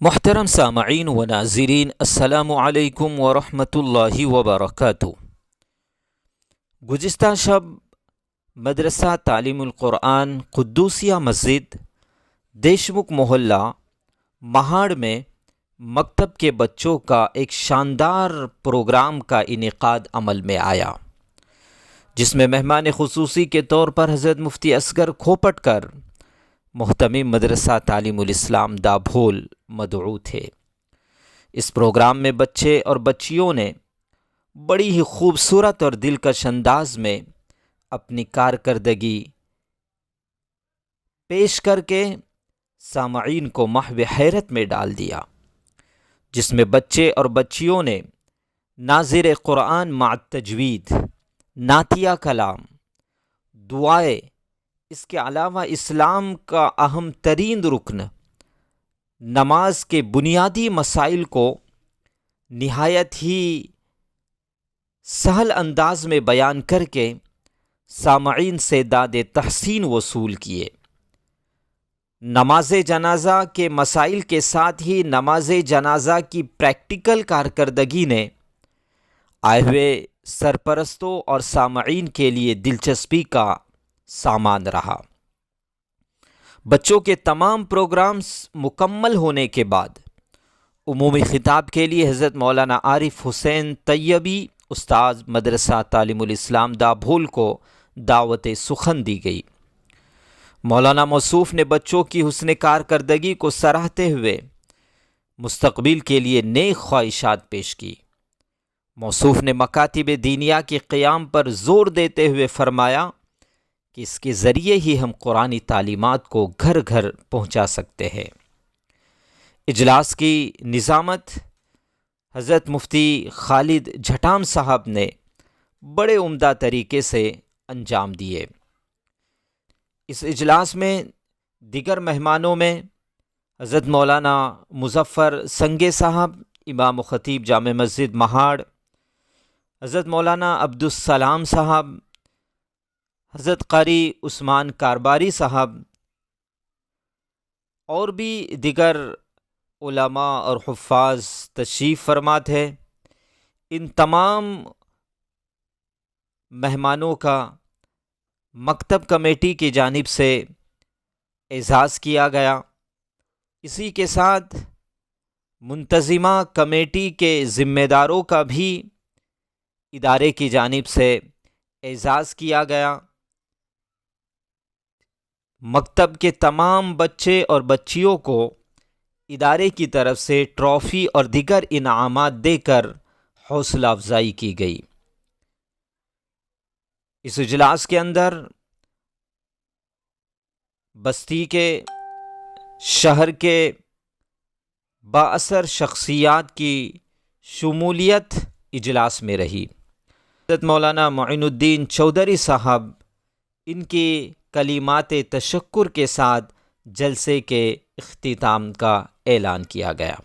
محترم سامعین و ناظرین، السلام علیکم ورحمۃ اللہ وبرکاتہ۔ گزشتہ شب مدرسہ تعلیم القرآن قدوسیہ مسجد دیشمکھ محلہ مہاڑ میں مکتب کے بچوں کا ایک شاندار پروگرام کا انعقاد عمل میں آیا، جس میں مہمان خصوصی کے طور پر حضرت مفتی اصغر کھوپٹکر محتمم مدرسہ تعلیم الاسلام دابھول مدعو تھے۔ اس پروگرام میں بچے اور بچیوں نے بڑی ہی خوبصورت اور دلکش انداز میں اپنی کارکردگی پیش کر کے سامعین کو محو حیرت میں ڈال دیا، جس میں بچے اور بچیوں نے ناظر قرآن مع تجوید، نعتیہ کلام، دعائیں، اس کے علاوہ اسلام کا اہم ترین رکن نماز کے بنیادی مسائل کو نہایت ہی سہل انداز میں بیان کر کے سامعین سے داد تحسین وصول کیے۔ نماز جنازہ کے مسائل کے ساتھ ہی نماز جنازہ کی پریکٹیکل کارکردگی نے آئے ہوئے سرپرستوں اور سامعین کے لیے دلچسپی کا سامان رہا۔ بچوں کے تمام پروگرامز مکمل ہونے کے بعد عمومی خطاب کے لیے حضرت مولانا عارف حسین طیبی استاذ مدرسہ تعلیم الاسلام دابھول کو دعوت سخن دی گئی۔ مولانا موصوف نے بچوں کی حسن کارکردگی کو سراہتے ہوئے مستقبل کے لیے نیک خواہشات پیش کی۔ موصوف نے مکاتب دینیہ کے قیام پر زور دیتے ہوئے فرمایا کہ اس کے ذریعے ہی ہم قرآنی تعلیمات کو گھر گھر پہنچا سکتے ہیں۔ اجلاس کی نظامت حضرت مفتی خالد جھٹام صاحب نے بڑے عمدہ طریقے سے انجام دیے۔ اس اجلاس میں دیگر مہمانوں میں حضرت مولانا مظفر سنگے صاحب امام و خطیب جامع مسجد مہاڑ، حضرت مولانا عبدالسلام صاحب، حضرت قاری عثمان کارباری صاحب اور بھی دیگر علماء اور حفاظ تشریف فرما تھے۔ ان تمام مہمانوں کا مکتب کمیٹی کی جانب سے اعزاز کیا گیا۔ اسی کے ساتھ منتظمہ کمیٹی کے ذمہ داروں کا بھی ادارے کی جانب سے اعزاز کیا گیا۔ مکتب کے تمام بچے اور بچیوں کو ادارے کی طرف سے ٹرافی اور دیگر انعامات دے کر حوصلہ افزائی کی گئی۔ اس اجلاس کے اندر بستی کے، شہر کے بااثر شخصیات کی شمولیت اجلاس میں رہی۔ حضرت مولانا معین الدین چودھری صاحب ان کی کلمات تشکر کے ساتھ جلسے کے اختتام کا اعلان کیا گیا۔